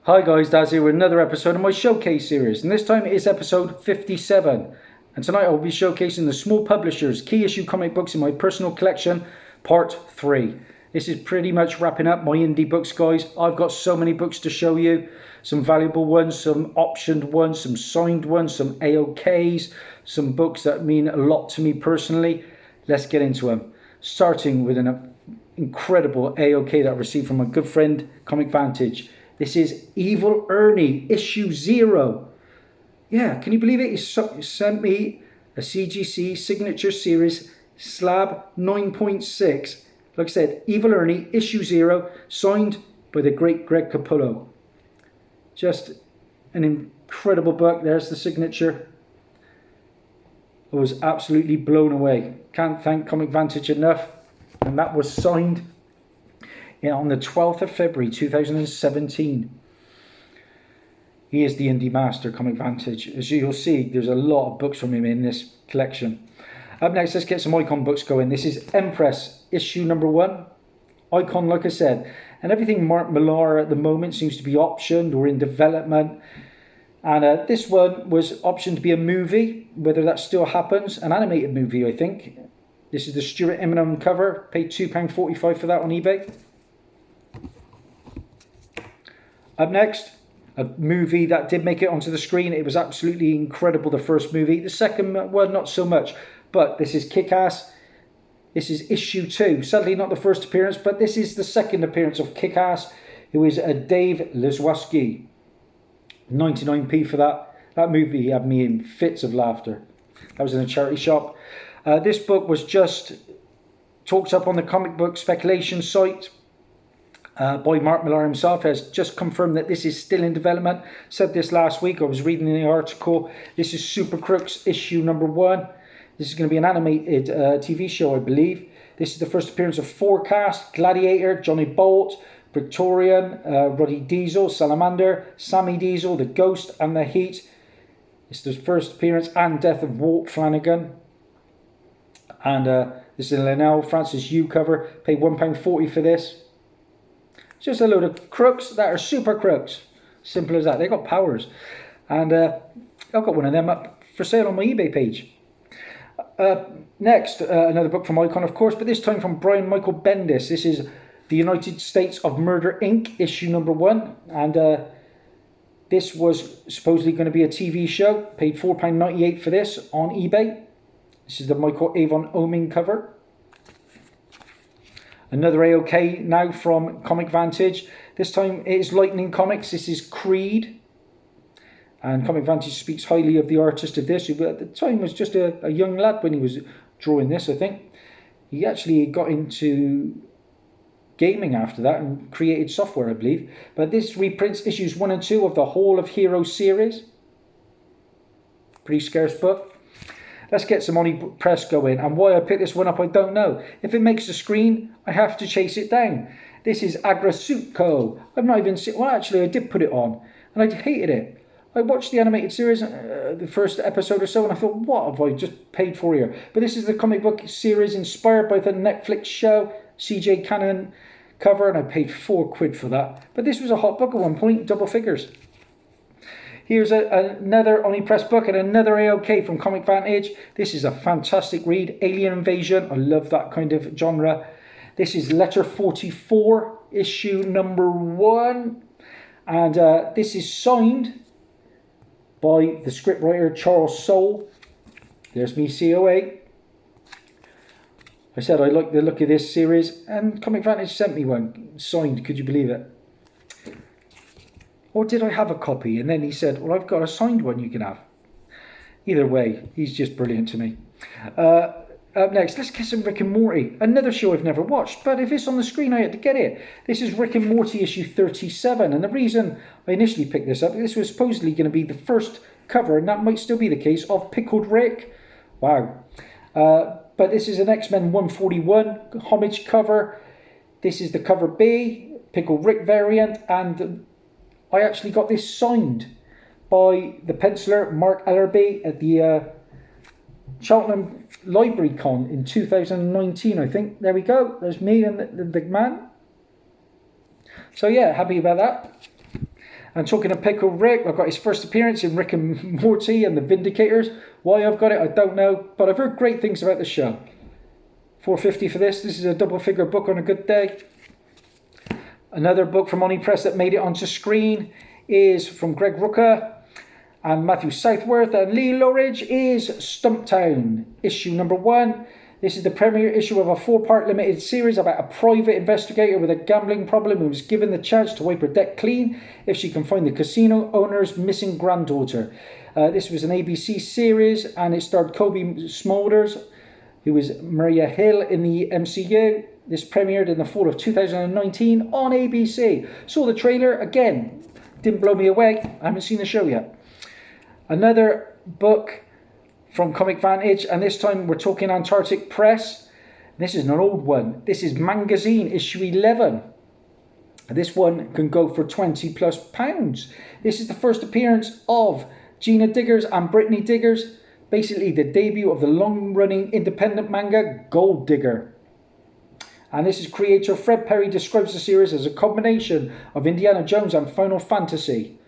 Hi guys, Dazzie with another episode of my showcase series, and this time it is episode 57. And tonight I will be showcasing the small publishers key issue comic books in my personal collection, part 3. This is pretty much wrapping up my indie books, guys. I've got so many books to show you. Some valuable ones, some optioned ones, some signed ones, some AOKs, some books that mean a lot to me personally. Let's get into them. Starting with an incredible AOK that I received from my good friend Comic Vantage. This is Evil Ernie, issue 0. Yeah, can you believe it? He sent me a CGC signature series slab 9.6. Like I said, Evil Ernie, issue 0, signed by the great Greg Capullo. Just an incredible book. There's the signature. I was absolutely blown away. Can't thank Comic Vantage enough. And that was signed on the 12th of February 2017. He is the indie master, Comic Vantage. As you'll see, there's a lot of books from him in this collection. Up next, let's get some Icon books going. This is Empress, issue number 1. Icon, like I said, and everything Mark Millar at the moment seems to be optioned or in development. And this one was optioned to be a movie, whether that still happens. An animated movie, I think. This is the Stuart Eminem cover. Paid £2.45 for that on eBay. Up next, a movie that did make it onto the screen. It was absolutely incredible, the first movie. The second one, not so much. But this is Kick-Ass. This is issue 2. Sadly, not the first appearance, but this is the second appearance of Kick-Ass, who is Dave Lizwowski. 99p for that. That movie had me in fits of laughter. That was in a charity shop. This book was just talked up on the comic book speculation site by Mark Millar himself. Has just confirmed that this is still in development. Said this last week. I was reading the article. This is Super Crooks issue number 1. This is going to be an animated TV show, I believe. This is the first appearance of Forecast, Gladiator, Johnny Bolt, Victorian, Roddy Diesel, Salamander, Sammy Diesel, The Ghost, and The Heat. It's the first appearance and death of Walt Flanagan. And this is a Linnell Francis Yu cover. Paid £1.40 for this. Just a load of crooks that are super crooks. Simple as that. They got powers. And I've got one of them up for sale on my eBay page. Next, another book from Icon, of course, but this time from Brian Michael Bendis. This is The United States of Murder, Inc., issue number 1. And this was supposedly going to be a TV show. Paid £4.98 for this on eBay. This is the Michael Avon Oeming cover. Another AOK now from Comic Vantage. This time it is Lightning Comics. This is Creed. And Comic Vantage speaks highly of the artist of this, who at the time was just a young lad when he was drawing this, I think. He actually got into gaming after that and created software, I believe. But this reprints issues 1 and 2 of the Hall of Heroes series. Pretty scarce book. Let's get some Oni Press going. And why I picked this one up, I don't know. If it makes the screen, I have to chase it down. This is Agrasutko. I've not even seen... Well, actually, I did put it on. And I hated it. I watched the animated series, the first episode or so, and I thought, what have I just paid for here? But this is the comic book series inspired by the Netflix show, CJ Cannon cover, and I paid £4 for that. But this was a hot book at one point, double figures. Here's another Oni Press book and another AOK from Comic Vantage. This is a fantastic read, Alien Invasion. I love that kind of genre. This is Letter 44, issue number 1. And this is signed by the scriptwriter Charles Soule. There's me, COA. I said I like the look of this series, and Comic Vantage sent me one signed. Could you believe it? Or did I have a copy? And then he said, well, I've got a signed one you can have. Either way, he's just brilliant to me. Up next, let's get some Rick and Morty. Another show I've never watched, but if it's on the screen, I had to get it. This is Rick and Morty issue 37. And the reason I initially picked this up, this was supposedly going to be the first cover, and that might still be the case, of Pickled Rick. Wow. But this is an X-Men 141 homage cover. This is the cover B, Pickled Rick variant, and I actually got this signed by the penciler Mark Ellerby at the Cheltenham Library Con in 2019, I think. There we go. There's me and the man. So yeah, happy about that. And talking of Pickle Rick, I've got his first appearance in Rick and Morty and the Vindicators. Why I've got it, I don't know, but I've heard great things about the show. $4.50 for this. This is a double figure book on a good day. Another book from Oni Press that made it onto screen is from Greg Rucka and Matthew Southworth and Lee Loridge is Stumptown, issue number 1. This is the premiere issue of a 4-part limited series about a private investigator with a gambling problem who was given the chance to wipe her deck clean if she can find the casino owner's missing granddaughter. This was an ABC series and it starred Kobe Smulders, who was Maria Hill in the MCU. This premiered in the fall of 2019 on ABC. Saw the trailer, again, didn't blow me away. I haven't seen the show yet. Another book from Comic Vantage, and this time we're talking Antarctic Press. This is an old one. This is Magazine issue 11. This one can go for £20+. This is the first appearance of Gina Diggers and Brittany Diggers. Basically the debut of the long-running independent manga Gold Digger. And this is creator Fred Perry describes the series as a combination of Indiana Jones and Final Fantasy.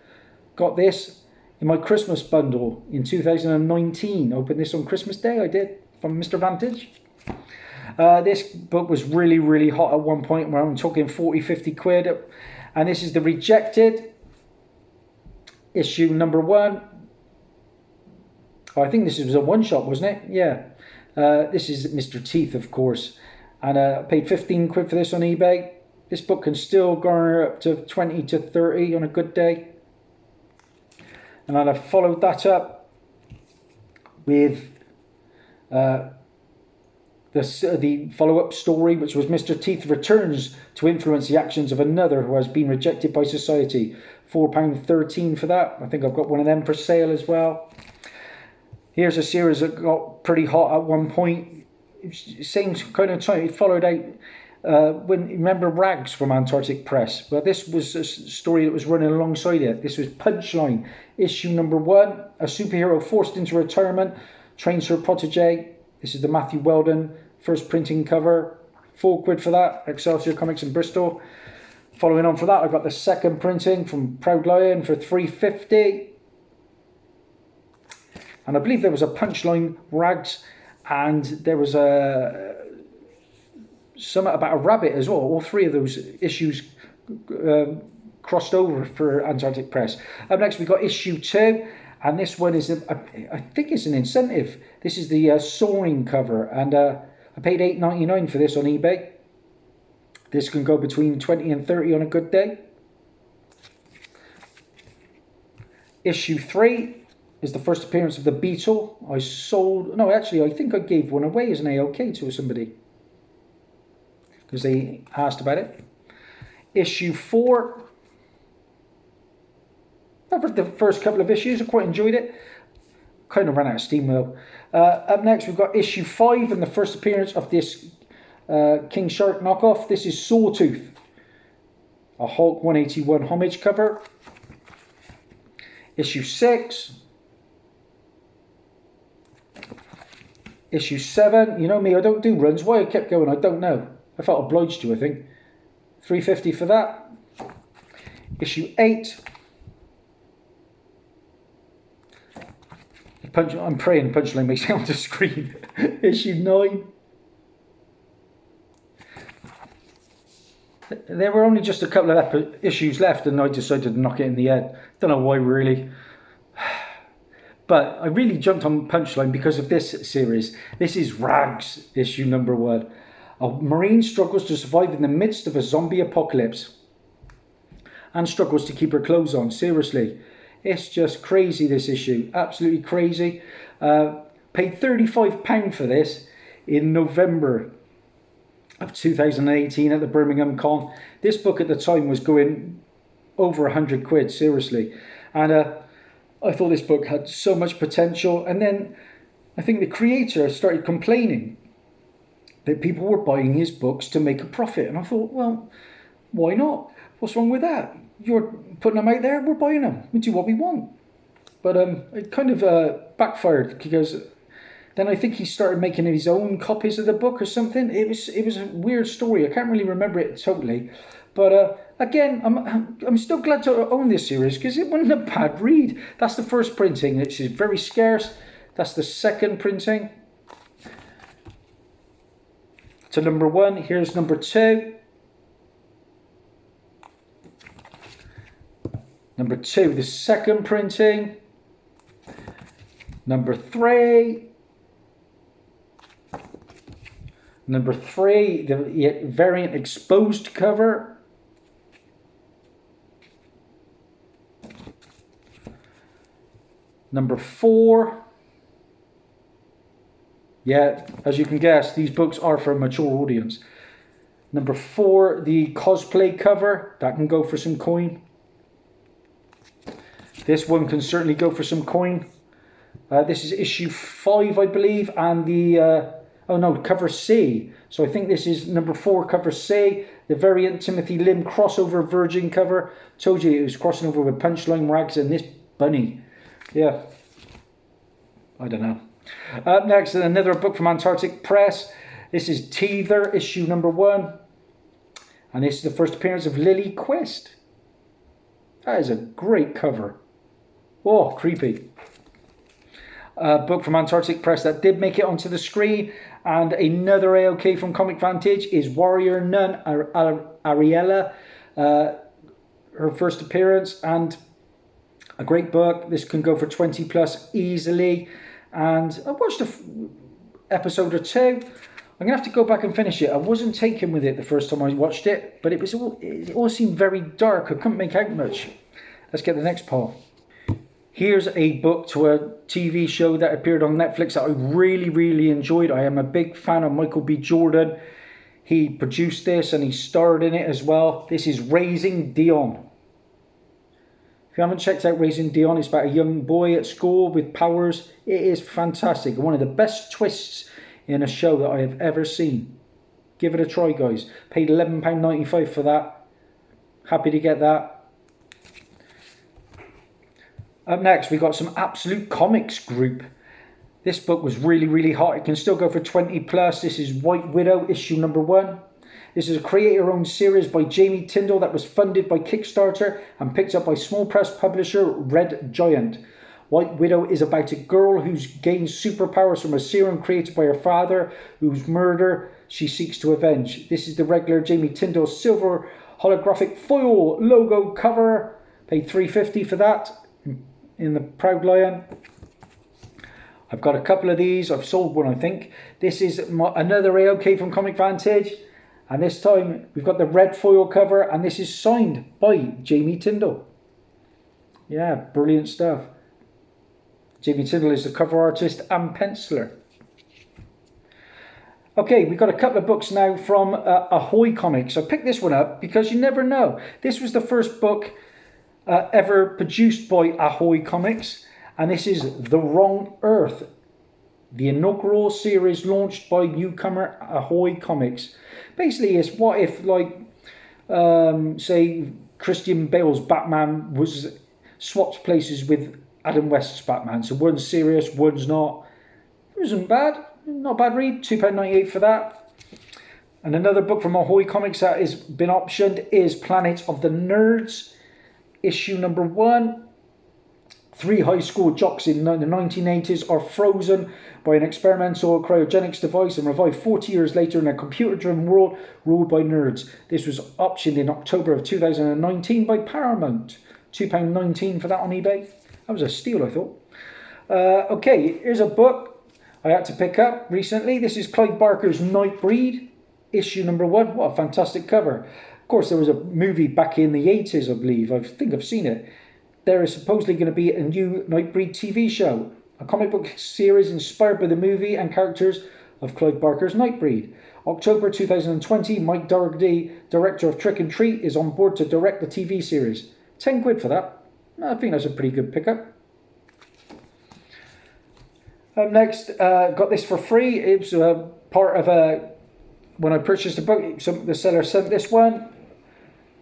Got this in my Christmas bundle in 2019. Opened this on Christmas Day, I did, from Mr. Vantage. This book was really, really hot at one point where I'm talking 40, 50 quid. And this is The Rejected, issue number 1. Oh, I think this was a one-shot, wasn't it? Yeah. This is Mr. Teeth, of course. And I paid 15 quid for this on eBay. This book can still garner up to 20 to 30 on a good day. And then I followed that up with the follow-up story, which was Mr. Teeth returns to influence the actions of another who has been rejected by society. £4.13 for that. I think I've got one of them for sale as well. Here's a series that got pretty hot at one point. Same kind of time. It followed out when remember Rags from Antarctic Press. Well, this was a story that was running alongside it. This was Punchline, issue number 1. A superhero forced into retirement trains her protege. This is the Matthew Weldon first printing cover. £4 for that. Excelsior Comics in Bristol. Following on for that, I got the second printing from Proud Lion for £3.50. And I believe there was a Punchline Rags, and there was something about a rabbit as well. All 3 of those issues crossed over for Antarctic Press. Up next we got issue 2, and this one is, I think it's an incentive. This is the Soaring cover, and I paid $8.99 for this on eBay. This can go between 20 and 30 on a good day. Issue 3 is the first appearance of the Beetle. I think I gave one away as an AOK to somebody because they asked about it. Issue 4. I've read the first couple of issues. I quite enjoyed it. Kind of ran out of steam though. Up next we've got issue 5 and the first appearance of this King Shark knockoff. This is Sawtooth, a Hulk 181 homage cover. Issue 6. Issue 7. You know me, I don't do runs. Why I kept going, I don't know. I felt obliged to, I think. $3.50 for that. Issue 8. I'm praying Punchline makes it on the screen. Issue 9. There were only just a couple of issues left and I decided to knock it in the head. Don't know why really. But I really jumped on Punchline because of this series. This is Rags, issue number 1. A Marine struggles to survive in the midst of a zombie apocalypse and struggles to keep her clothes on. Seriously, it's just crazy, this issue. Absolutely crazy. Paid £35 for this in November of 2018 at the Birmingham Con. This book at the time was going over 100 quid, seriously. And I thought this book had so much potential. And then I think the creator started complaining that people were buying his books to make a profit. And I thought, well, why not? What's wrong with that? You're putting them out there, we're buying them. We do what we want. But it kind of backfired because then I think he started making his own copies of the book or something. It was a weird story. I can't really remember it totally. But Again, I'm still glad to own this series because it wasn't a bad read. That's the first printing, which is very scarce. That's the second printing. To number 1, here's number 2. Number 2, the second printing. Number 3. Number 3, the variant exposed cover. Number 4. Yeah, as you can guess, these books are for a mature audience. Number 4, the cosplay cover. That can go for some coin. This one can certainly go for some coin. This is issue 5, I believe, and the... oh no, cover C. So I think this is number 4, cover C. The variant Timothy Lim crossover Virgin cover. Told you it was crossing over with Punchline Rags and this bunny. Yeah. I don't know. Up next, another book from Antarctic Press. This is Teether, issue number 1. And this is the first appearance of Lily Quist. That is a great cover. Oh, creepy. A book from Antarctic Press that did make it onto the screen. And another AOK from Comic Vantage is Warrior Nun Ariella. Her first appearance. And a great book. This can go for 20 plus easily. And I watched an episode or 2. I'm going to have to go back and finish it. I wasn't taken with it the first time I watched it. But it all seemed very dark. I couldn't make out much. Let's get the next pile. Here's a book to a TV show that appeared on Netflix that I really, really enjoyed. I am a big fan of Michael B. Jordan. He produced this and he starred in it as well. This is Raising Dion. If you haven't checked out Raising Dion, it's about a young boy at school with powers. It is fantastic. One of the best twists in a show that I have ever seen. Give it a try, guys. Paid £11.95 for that. Happy to get that. Up next, we got some Absolute Comics Group. This book was really, really hot. It can still go for 20 plus. This is White Widow, issue number 1. This is a creator-owned series by Jamie Tyndall that was funded by Kickstarter and picked up by small press publisher Red Giant. White Widow is about a girl who's gained superpowers from a serum created by her father, whose murder she seeks to avenge. This is the regular Jamie Tyndall silver holographic foil logo cover. Paid $3.50 for that. In the Proud Lion. I've got a couple of these. I've sold one, I think. This is another AOK from Comic Vantage. And this time we've got the red foil cover. And this is signed by Jamie Tyndall. Yeah, brilliant stuff. Jamie Tyndall is the cover artist and penciler. Okay, we've got a couple of books now from Ahoy Comics. I picked this one up because you never know. This was the first book ever produced by Ahoy Comics, and this is The Wrong Earth, the inaugural series launched by newcomer Ahoy Comics. Basically, it's what if, like, say, Christian Bale's Batman was swapped places with Adam West's Batman. So one's serious, one's not. It wasn't bad. Not a bad read. £2.98 for that. And another book from Ahoy Comics that has been optioned is Planet of the Nerds, issue number 1. 3 high school jocks in the 1980s are frozen by an experimental cryogenics device and revived 40 years later in a computer-driven world ruled by nerds. This was optioned in October of 2019 by Paramount. £2.19 for that on eBay. That was a steal, I thought. Okay, here's a book I had to pick up recently. This is Clyde Barker's Nightbreed, issue number 1. What a fantastic cover. Of course, there was a movie back in the 80s, I believe. I think I've seen it. There is supposedly going to be a new Nightbreed TV show, a comic book series inspired by the movie and characters of Clyde Barker's Nightbreed. October 2020, Mike Dougherty, director of Trick and Treat, is on board to direct the TV series. £10 for that. I think that's a pretty good pickup. Next, got this for free. It was part of when I purchased the book, the seller sent this one.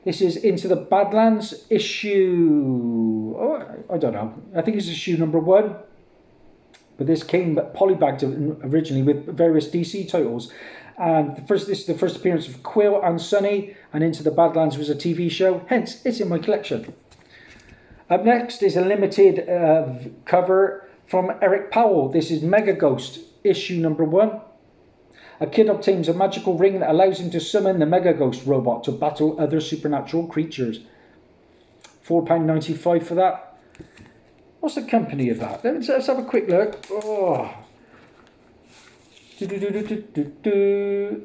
This is Into the Badlands, issue... Oh, I don't know. I think it's issue number 1. But this came polybagged originally with various DC titles. And this is the first appearance of Quill and Sunny, and Into the Badlands was a TV show, hence it's in my collection. Up next is a limited cover from Eric Powell. This is Mega Ghost, issue number 1. A kid obtains a magical ring that allows him to summon the Mega Ghost robot to battle other supernatural creatures. £4.95 for that. What's the company of that? Let's have a quick look. Oh.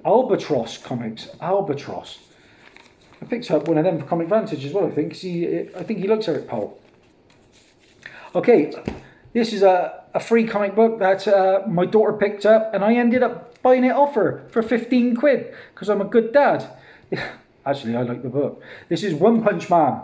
Albatross Comics. Albatross. I picked up one of them for Comic Vantage as well, I think. I think he looks Eric Powell. Okay, this is a free comic book that my daughter picked up, and I ended up buying it off her for 15 quid because I'm a good dad. Actually, I like the book. This is One Punch Man.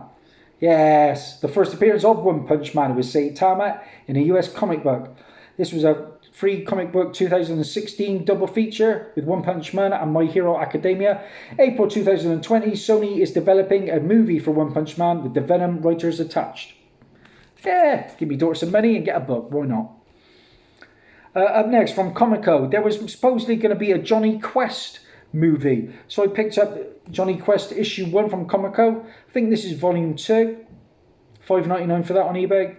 Yes, the first appearance of One Punch Man was Saitama in a US comic book. This was a free comic book 2016 double feature with One Punch Man and My Hero Academia. April 2020, Sony is developing a movie for One Punch Man with the Venom writers attached. Yeah, give me daughter some money and get a book, why not? Up next, from Comico, there was supposedly going to be a Johnny Quest movie. So I picked up Johnny Quest issue 1 from Comico. I think this is volume 2. $5.99 for that on eBay.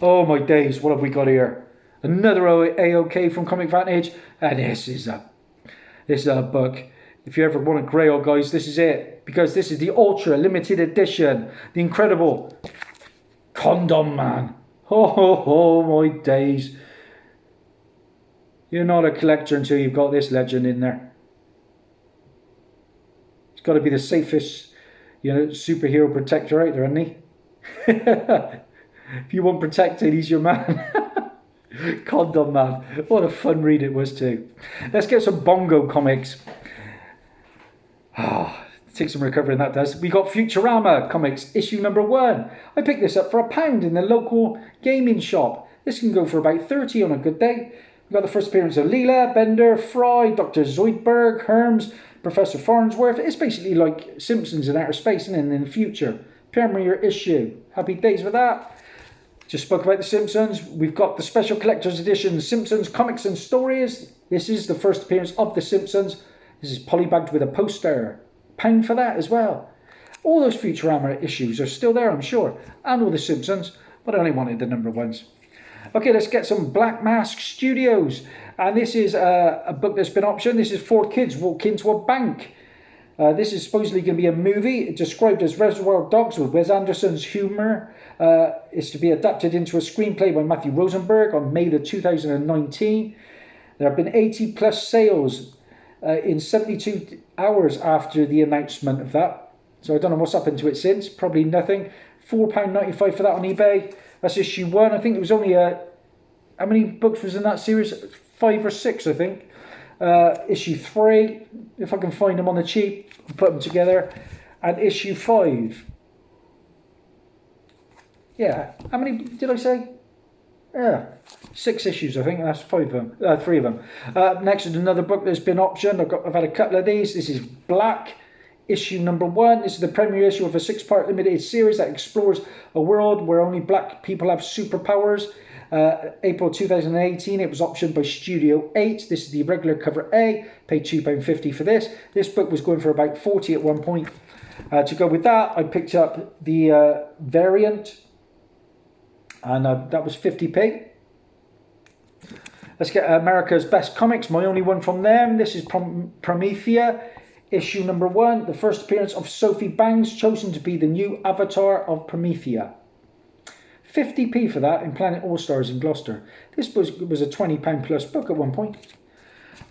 Oh my days, what have we got here? Another AOK from Comic Vantage. And this is a book. If you ever want a grail, guys, this is it. Because this is the ultra limited edition. The incredible Condom Man. Oh my days. You're not a collector until you've got this legend in there. It's got to be the safest, superhero protector out there, isn't he? If you want protected, he's your man. Condom Man. What a fun read it was too. Let's get some Bongo comics. Take some recovering, that does. We got Futurama comics, issue number 1. I picked this up for £1 in the local gaming shop. This can go for about 30 on a good day. We got the first appearance of Leela, Bender, Fry, Dr. Zoidberg, Herms, Professor Farnsworth. It's basically like Simpsons in outer space, and in the future. Premiere issue. Happy days with that. Just spoke about the Simpsons. We've got the special collector's edition Simpsons Comics and Stories. This is the first appearance of the Simpsons. This is polybagged with a poster. £1 for that as well. All those Futurama issues are still there, I'm sure. And all the Simpsons. But I only wanted the number 1s. Okay, let's get some Black Mask Studios. And this is a book that's been optioned. This is 4 kids walk into a bank. This is supposedly going to be a movie. It's described as Reservoir Dogs with Wes Anderson's humour. It's to be adapted into a screenplay by Matthew Rosenberg on May the 2019. There have been 80 plus sales in 72 hours after the announcement of that. So I don't know what's happened to it since. Probably nothing. £4.95 for that on eBay. That's issue 1. I think it was only how many books was in that series? 5 or 6, I think. Issue 3, if I can find them on the cheap, I'll put them together. And issue 5. Yeah, how many did I say? Yeah, 6 issues, I think. That's 3 of them. Next is another book that's been optioned. I've had a couple of these. This is Black, issue number 1. This is the premiere issue of a 6-part limited series that explores a world where only black people have superpowers. April 2018, it was optioned by Studio 8. This is the regular cover A. Paid £2.50 for this. This book was going for about 40 at one point. To go with that, I picked up the variant, and that was 50p. Let's get America's Best Comics, my only one from them. This is Promethea, issue number 1. The first appearance of Sophie Bangs, chosen to be the new avatar of Promethea. 50p for that in Planet All Stars in Gloucester. This was a £20 plus book at one point.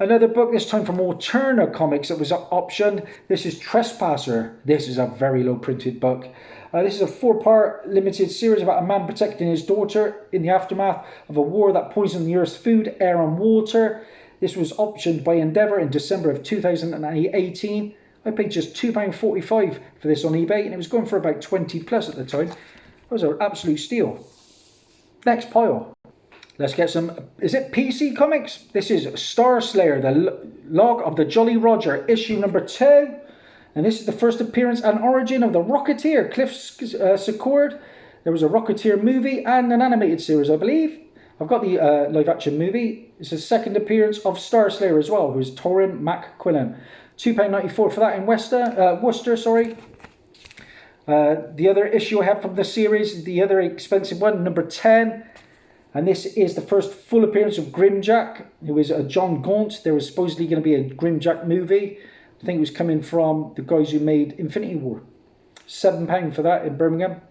Another book, this time from Turner Comics, that was optioned. This is Trespasser. This is a very low printed book. This is a 4-part limited series about a man protecting his daughter in the aftermath of a war that poisoned the Earth's food, air and water. This was optioned by Endeavour in December of 2018. I paid just £2.45 for this on eBay, and it was going for about 20 plus at the time. That was an absolute steal. Next pile. Let's get some, is it PC Comics? This is Star Slayer, the Log of the Jolly Roger, issue number 2. And this is the first appearance and origin of the Rocketeer, Cliff Secord. There was a Rocketeer movie and an animated series, I believe. I've got the live action movie. It's a second appearance of Star Slayer as well, who's Torin MacQuillan. £2.94 for that in Worcester, sorry. The other issue I have from the series, the other expensive one, number 10. And this is the first full appearance of Grimjack, who is John Gaunt. There was supposedly going to be a Grimjack movie. I think it was coming from the guys who made Infinity War. £7 for that in Birmingham.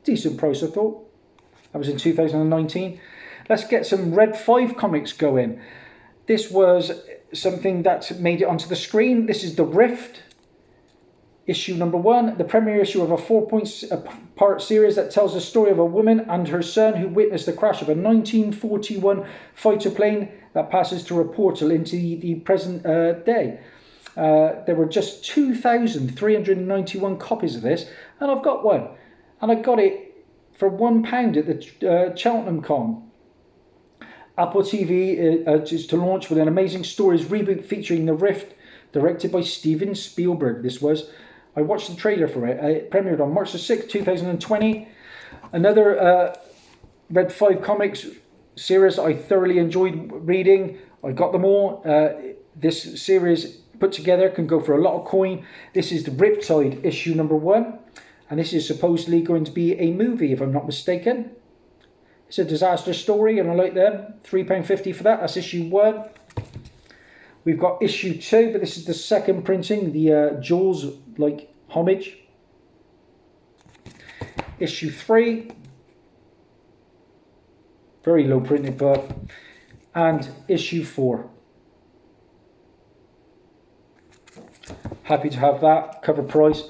Decent price, I thought. That was in 2019. Let's get some Red 5 comics going. This was something that made it onto the screen. This is The Rift, issue number 1, the premiere issue of a 4-part series that tells the story of a woman and her son who witnessed the crash of a 1941 fighter plane that passes through a portal into the present day. There were just 2,391 copies of this, and I've got one. And I got it for £1 at the Cheltenham Con. Apple TV is to launch with an amazing stories reboot featuring The Rift, directed by Steven Spielberg. This was. I watched the trailer for it. It premiered on March the 6th, 2020. Another Red 5 Comics series I thoroughly enjoyed reading. I got them all. This series put together can go for a lot of coin. This is the Riptide issue number 1. And this is supposedly going to be a movie, if I'm not mistaken. It's a disaster story, and I like them. £3.50 for that. That's issue 1. We've got issue 2, but this is the second printing, the Jaws-like homage. Issue 3. Very low printed book. And issue 4. Happy to have that, cover price.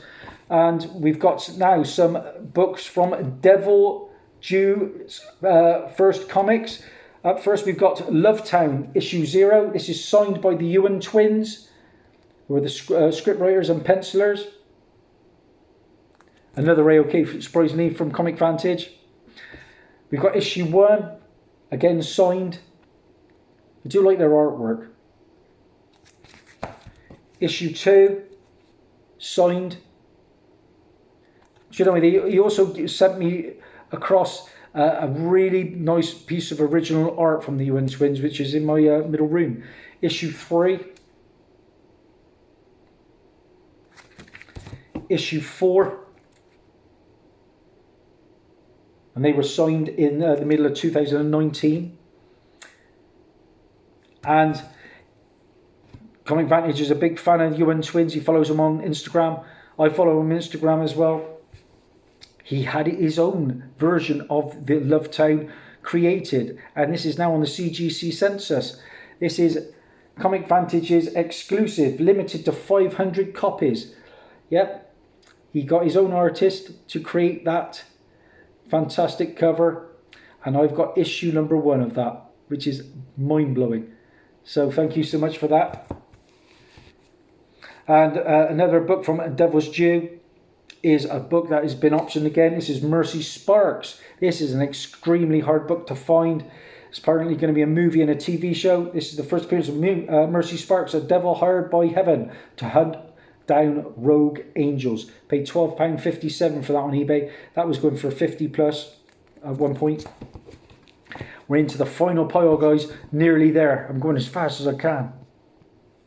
And we've got now some books from Devil Jew First Comics. Up first, we've got Lovetown, issue 0. This is signed by the Ewan twins, who are the scriptwriters and pencilers. Another AOK, surprisingly, from Comic Vantage. We've got issue 1, again signed. I do like their artwork. Issue 2, signed. Do you know, he also sent me across a really nice piece of original art from the Ewan twins, which is in my middle room. Issue 3. Issue 4. And they were signed in the middle of 2019. And Comic Vantage is a big fan of Ewan twins. He follows them on Instagram. I follow him on Instagram as well. He had his own version of the Lovetown created, and this is now on the CGC census. This is Comic Vantage's exclusive, limited to 500 copies. Yep, he got his own artist to create that fantastic cover, and I've got issue number 1 of that, which is mind-blowing. So thank you so much for that. And another book from Devil's Due is a book that has been optioned again. This is Mercy Sparks. This is an extremely hard book to find. It's apparently going to be a movie and a TV show. This is the first appearance of Mercy Sparks, a devil hired by heaven to hunt down rogue angels. Paid £12.57 for that on eBay. That was going for 50 plus at one point. We're into the final pile, guys. Nearly there. I'm going as fast as I can.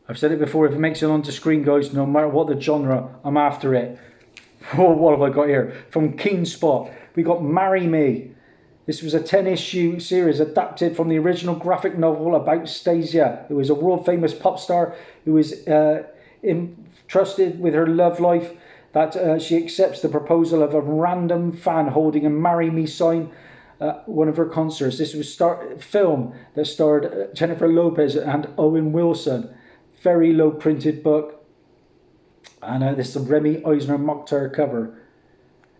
I've said it before, if it makes it onto screen, guys, no matter what the genre, I'm after it. Oh, what have I got here? From Keen Spot, we got Marry Me. This was a 10-issue series adapted from the original graphic novel about Stasia, who is a world-famous pop star who is entrusted with her love life, that she accepts the proposal of a random fan holding a Marry Me sign at one of her concerts. This was a film that starred Jennifer Lopez and Owen Wilson. Very low printed book. And this is a Remy Eisner Mokhtar cover.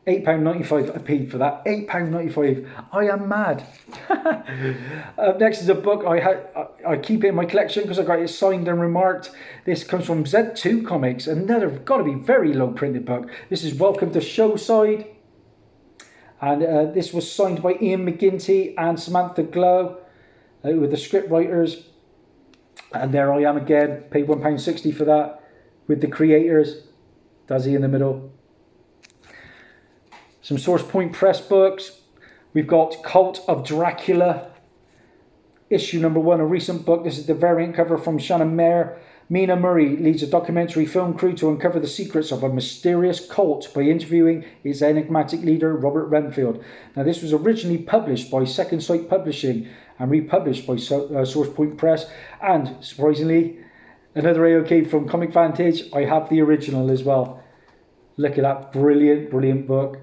£8.95 I paid for that. £8.95. I am mad. Next is a book I keep it in my collection because I got it signed and remarked. This comes from Z2 Comics. Another got to be very low printed book. This is Welcome to Showside. And this was signed by Ian McGinty and Samantha Glow with the script writers. And there I am again. Paid £1.60 for that. With the creators, Dazzie in the middle. Some Source Point Press books. We've got Cult of Dracula, issue number 1, a recent book. This is the variant cover from Shannon Mayer. Mina Murray leads a documentary film crew to uncover the secrets of a mysterious cult by interviewing its enigmatic leader, Robert Renfield. Now, this was originally published by Second Sight Publishing and republished by Source Point Press. And, surprisingly, another AOK from Comic Vantage. I have the original as well. Look at that brilliant, brilliant book.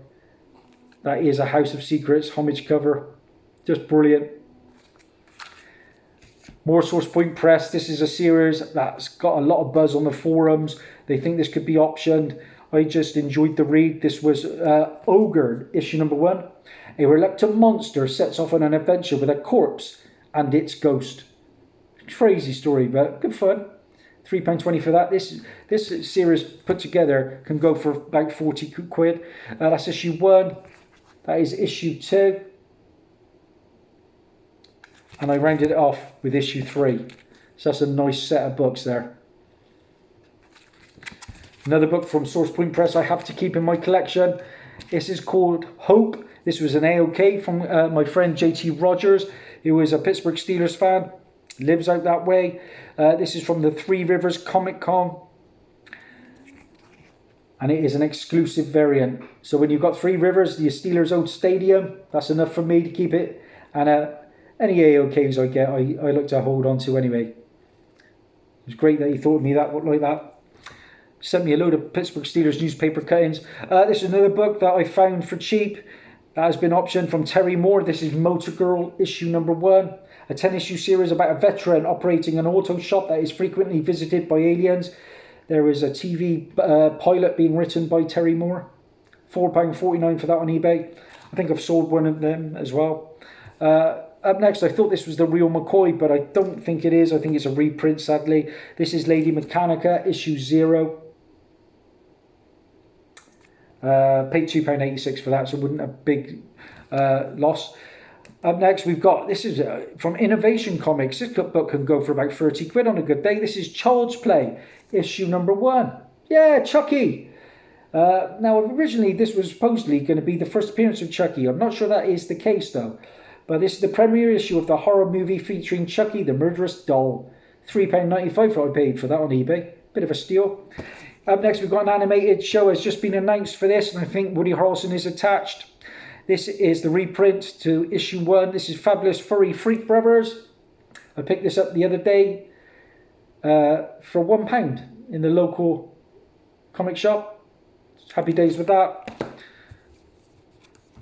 That is a House of Secrets homage cover. Just brilliant. More Source Point Press. This is a series that's got a lot of buzz on the forums. They think this could be optioned. I just enjoyed the read. This was Ogre, issue number 1. A reluctant monster sets off on an adventure with a corpse and its ghost. Crazy story, but good fun. £3.20 for that. This series put together can go for about 40 quid. That's issue 1. That is issue 2. And I rounded it off with issue 3. So that's a nice set of books there. Another book from Source Point Press I have to keep in my collection. This is called Hope. This was an AOK from my friend JT Rogers, who is a Pittsburgh Steelers fan. Lives out that way. This is from the Three Rivers Comic Con. And it is an exclusive variant. So when you've got Three Rivers, the Steelers' own stadium, that's enough for me to keep it. And any AOKs I get, I like to hold on to anyway. It was great that he thought of me like that. Sent me a load of Pittsburgh Steelers newspaper cuttings. This is another book that I found for cheap. That has been optioned from Terry Moore. This is Motor Girl, issue number 1. A 10-issue series about a veteran operating an auto shop that is frequently visited by aliens. There is a TV pilot being written by Terry Moore. £4.49 for that on eBay. I think I've sold one of them as well. Up next, I thought this was the real McCoy, but I don't think it is. I think it's a reprint, sadly. This is Lady Mechanica, issue 0. Paid £2.86 for that, so it wasn't a big loss. Up next, we've got, this is from Innovation Comics. This book can go for about 30 quid on a good day. This is Child's Play, issue number 1. Yeah, Chucky. Now, originally, this was supposedly going to be the first appearance of Chucky. I'm not sure that is the case, though. But this is the premiere issue of the horror movie featuring Chucky, the murderous doll. £3.95 for what I paid for that on eBay. Bit of a steal. Up next, we've got an animated show has just been announced for this, and I think Woody Harrelson is attached. This is the reprint to issue 1. This is Fabulous Furry Freak Brothers. I picked this up the other day for £1 in the local comic shop. Happy days with that.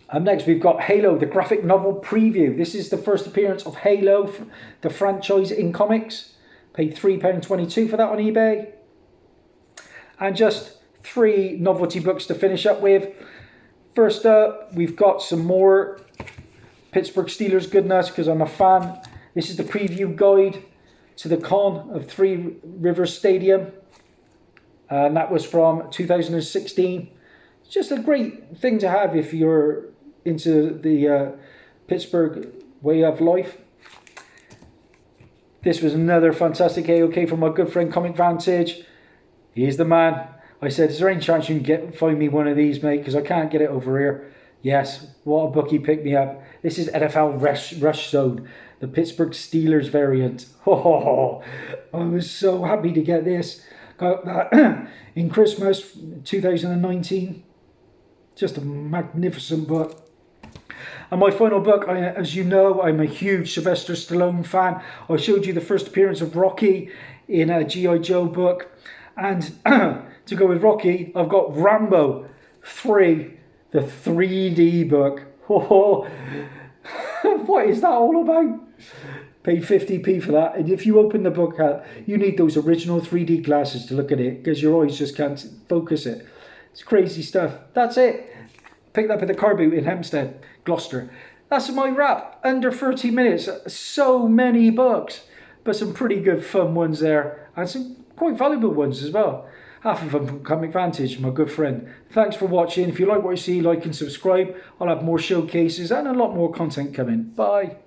Up next, we've got Halo, the graphic novel preview. This is the first appearance of Halo, the franchise in comics. Paid £3.22 for that on eBay. And just 3 novelty books to finish up with. First up, we've got some more Pittsburgh Steelers goodness because I'm a fan. This is the preview guide to the con of Three Rivers Stadium. And that was from 2016. It's just a great thing to have if you're into the Pittsburgh way of life. This was another fantastic AOK from my good friend Comic Vantage. He's the man. I said, is there any chance you can find me one of these, mate? Because I can't get it over here. Yes, what a book he picked me up. This is NFL Rush Zone, the Pittsburgh Steelers variant. Oh, I was so happy to get this. Got that in Christmas 2019. Just a magnificent book. And my final book, as you know, I'm a huge Sylvester Stallone fan. I showed you the first appearance of Rocky in a G.I. Joe book. And to go with Rocky, I've got Rambo 3, the 3D book. Oh, what is that all about? Paid 50p for that. And if you open the book up, you need those original 3D glasses to look at it because your eyes just can't focus it. It's crazy stuff. That's it. Picked up at the car boot in Hempstead, Gloucester. That's my wrap. Under 30 minutes. So many books. But some pretty good fun ones there. And some quite valuable ones as well. Half of them from Comic Vantage, my good friend. Thanks for watching. If you like what you see, like and subscribe. I'll have more showcases and a lot more content coming. Bye.